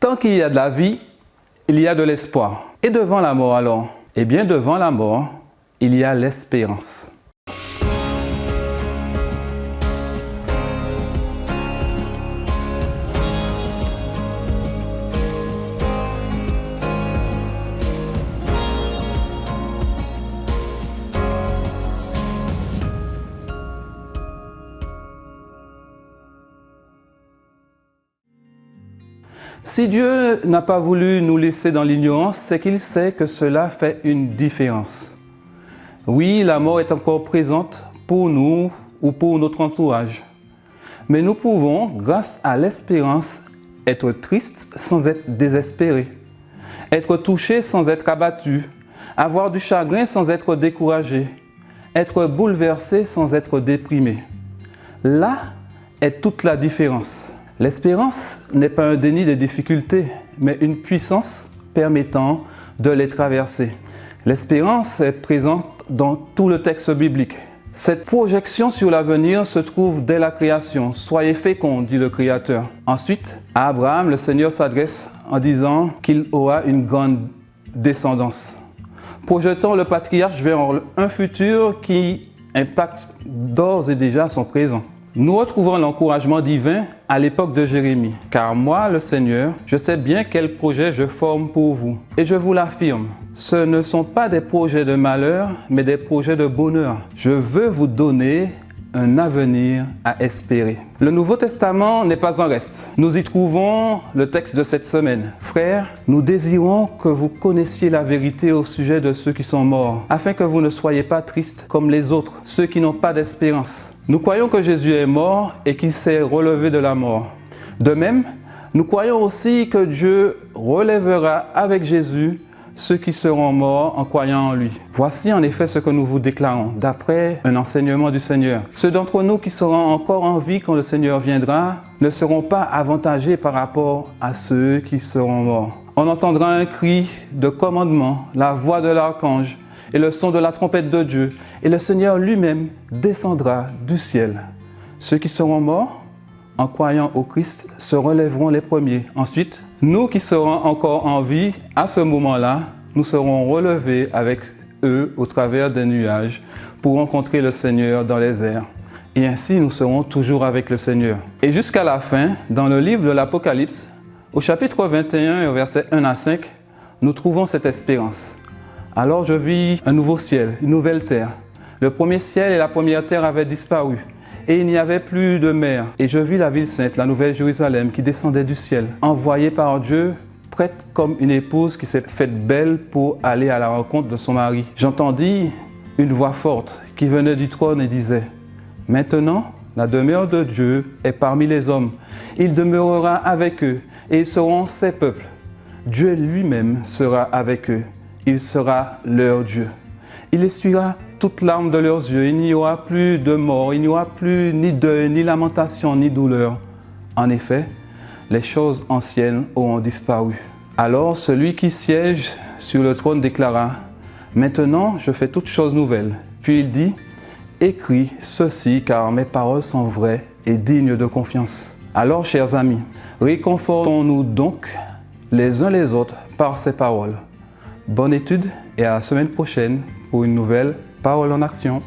Tant qu'il y a de la vie, il y a de l'espoir. Et devant la mort alors? Eh bien, devant la mort, il y a l'espérance. Si Dieu n'a pas voulu nous laisser dans l'ignorance, c'est qu'il sait que cela fait une différence. Oui, la mort est encore présente pour nous ou pour notre entourage. Mais nous pouvons, grâce à l'espérance, être tristes sans être désespérés, être touchés sans être abattus, avoir du chagrin sans être découragés, être bouleversés sans être déprimés. Là est toute la différence. L'espérance n'est pas un déni des difficultés, mais une puissance permettant de les traverser. L'espérance est présente dans tout le texte biblique. Cette projection sur l'avenir se trouve dès la création. « Soyez féconds », dit le Créateur. Ensuite, à Abraham, le Seigneur s'adresse en disant qu'il aura une grande descendance, projetant le patriarche vers un futur qui impacte d'ores et déjà son présent. Nous retrouvons l'encouragement divin à l'époque de Jérémie. « Car moi, le Seigneur, je sais bien quel projet je forme pour vous. Et je vous l'affirme, ce ne sont pas des projets de malheur, mais des projets de bonheur. Je veux vous donner un avenir à espérer. » Le Nouveau Testament n'est pas en reste. Nous y trouvons le texte de cette semaine. « Frères, nous désirons que vous connaissiez la vérité au sujet de ceux qui sont morts, afin que vous ne soyez pas tristes comme les autres, ceux qui n'ont pas d'espérance. Nous croyons que Jésus est mort et qu'il s'est relevé de la mort. De même, nous croyons aussi que Dieu relèvera avec Jésus ceux qui seront morts en croyant en lui. Voici en effet ce que nous vous déclarons, d'après un enseignement du Seigneur. Ceux d'entre nous qui seront encore en vie quand le Seigneur viendra ne seront pas avantagés par rapport à ceux qui seront morts. On entendra un cri de commandement, la voix de l'archange et le son de la trompette de Dieu, et le Seigneur lui-même descendra du ciel. Ceux qui seront morts en croyant au Christ se relèveront les premiers. Ensuite, nous qui serons encore en vie, à ce moment-là, nous serons relevés avec eux au travers des nuages pour rencontrer le Seigneur dans les airs. Et ainsi, nous serons toujours avec le Seigneur. Et jusqu'à la fin, dans le livre de l'Apocalypse, au chapitre 21 et au verset 1 à 5, nous trouvons cette espérance. Alors je vis un nouveau ciel, une nouvelle terre. Le premier ciel et la première terre avaient disparu. Et il n'y avait plus de mer. Et je vis la ville sainte, la nouvelle Jérusalem, qui descendait du ciel, envoyée par Dieu, prête comme une épouse qui s'est faite belle pour aller à la rencontre de son mari. J'entendis une voix forte qui venait du trône et disait « Maintenant, la demeure de Dieu est parmi les hommes. Il demeurera avec eux et ils seront ses peuples. Dieu lui-même sera avec eux. Il sera leur Dieu. Il essuiera toute larme de leurs yeux. Il n'y aura plus de mort, il n'y aura plus ni deuil, ni lamentation, ni douleur. En effet, les choses anciennes auront disparu. » Alors celui qui siège sur le trône déclara « Maintenant, je fais toutes choses nouvelles. » Puis il dit « Écris ceci, car mes paroles sont vraies et dignes de confiance. » Alors, chers amis, réconfortons-nous donc les uns les autres par ces paroles. Bonne étude et à la semaine prochaine pour une nouvelle Parole en action.